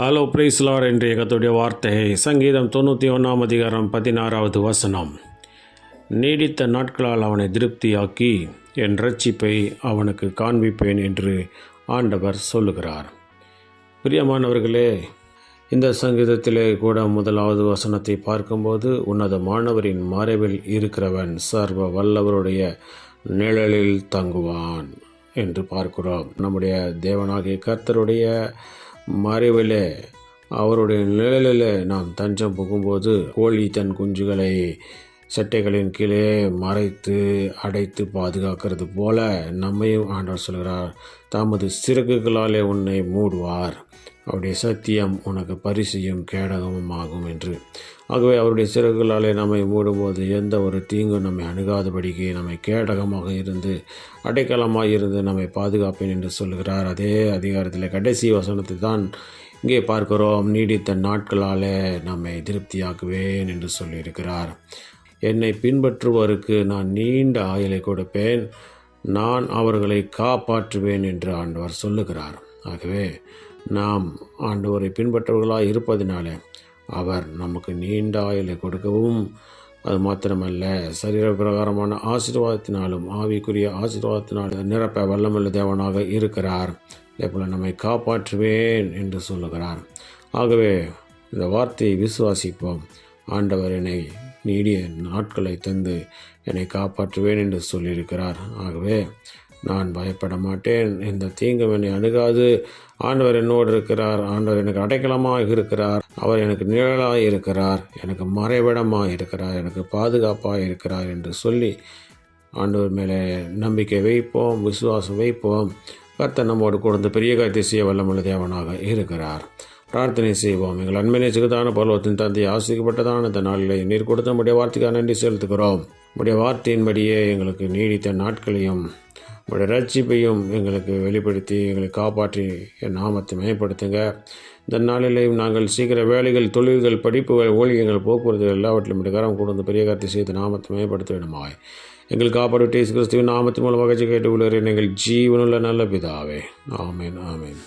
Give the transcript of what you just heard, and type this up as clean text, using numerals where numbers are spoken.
Hello பிரைஸ்லார் என்ற கர்த்தருடைய வார்த்தை சங்கீதம் 91 அதிகாரம் 16வது வசனம். நீடித்த நாட்களால் அவனை திருப்தியாக்கி என் இரட்சிப்பை அவனுக்கு காண்பிப்பேன் என்று ஆண்டவர் சொல்லுகிறார். பிரியமானவர்களே, இந்த சங்கீதத்திலே கூட முதலாவது வசனத்தை பார்க்கும்போது, உன்னதமானவரின் மறைவில் இருக்கிறவன் சர்வ வல்லவருடைய நிழலில் தங்குவான் என்று பார்க்கிறோம். நம்முடைய தேவனாகிய கர்த்தருடைய மறைவிலே, அவருடைய நிழலில் நாம் தஞ்சம் புகும்போது, கோழி தன் குஞ்சுகளை சட்டைகளின் கீழே மறைத்து அடைத்து பாதுகாக்கிறது போல நம்மையும் ஆண்டவர் சொல்கிறார், தமது சிறகுகளாலே உன்னை மூடுவார், அவருடைய சத்தியம் உனக்கு பரிசையும் கேடகமும் ஆகும் என்று. ஆகவே அவருடைய சிறகுகளாலே நம்மை மூடும்போது எந்த ஒரு தீங்கும் நம்மை அணுகாதபடிக்கு நம்மை கேடகமாக இருந்து அடைக்கலமாக இருந்து நம்மை பாதுகாப்பேன் என்று சொல்கிறார். அதே அதிகாரத்தில் கடைசி வசனத்தை தான் இங்கே பார்க்கிறோம். நீடித்த நாட்களாலே நம்மை திருப்தியாக்குவேன் என்று சொல்லியிருக்கிறார். என்னை பின்பற்றுவோருக்கு நான் நீண்ட ஆயுளை கொடுப்பேன், நான் அவர்களை காப்பாற்றுவேன் என்று ஆண்டவர் சொல்லுகிறார். ஆகவே நாம் ஆண்டவரை பின்பற்றவர்களாக இருப்பதினாலே அவர் நமக்கு நீண்ட ஆயுளை கொடுக்கவும், அது மாத்திரமல்ல, சரீர பிரகாரமான ஆசீர்வாதத்தினாலும் ஆவிக்குரிய ஆசீர்வாதத்தினாலும் நிரப்ப வல்லமுள்ள தேவனாக இருக்கிறார். அதேபோல் நம்மை காப்பாற்றுவேன் என்று சொல்லுகிறார். ஆகவே இந்த வார்த்தையை விசுவாசிப்போம். ஆண்டவர் என்னை நீடிய நாட்களை தந்து என்னை காப்பாற்றுவேன் என்று சொல்லியிருக்கிறார். ஆகவே நான் பயப்பட மாட்டேன், இந்த தீங்கும் என்னை அணுகாது, ஆண்டவர் என்னோடு இருக்கிறார், ஆண்டவர் எனக்கு அடைக்கலமாக இருக்கிறார், அவர் எனக்கு நிழலாக இருக்கிறார், எனக்கு மறைவிடமாக இருக்கிறார், எனக்கு பாதுகாப்பாக இருக்கிறார் என்று சொல்லி ஆண்டவர் மேலே நம்பிக்கை வைப்போம், விசுவாசம் வைப்போம். கர்த்தர் நம்மோடு கொடுத்த பெரிய காரியத்தை செய்ய வல்லமுள்ள தேவனாக இருக்கிறார். பிரார்த்தனை செய்வோம். எங்கள் அன்பினை சிறுதான பருவத்தின் தந்தை ஆசிக்கப்பட்டதான இந்த நாளிலே நீர் கொடுத்த நம்முடைய வார்த்தைக்காக நன்றி செலுத்துகிறோம். நம்முடைய வார்த்தையின்படியே எங்களுக்கு நீடித்த நாட்களையும் உங்களுடைய ரட்சிப்பையும் எங்களுக்கு வெளிப்படுத்தி எங்களை காப்பாற்றி என் நாமத்தை மேம்படுத்துங்க. இந்த நாளிலேயும் நாங்கள் சீக்கிர வேலைகள், தொழில்கள், படிப்புகள், ஊழியங்கள், போக்குவரத்து எல்லாவற்றிலும் கரம் கொடுத்து பெரிய காரியத்தை செய்து நாமத்தை மேம்படுத்த வேண்டுமாய் எங்கள் காப்பாடு இயேசு கிறிஸ்துவின் நாமத்தின் மூலமாக கேட்டு உள்ளவரே எங்கள் ஜீவனுள்ள நல்ல பிதாவே. ஆமேன், ஆமேன்.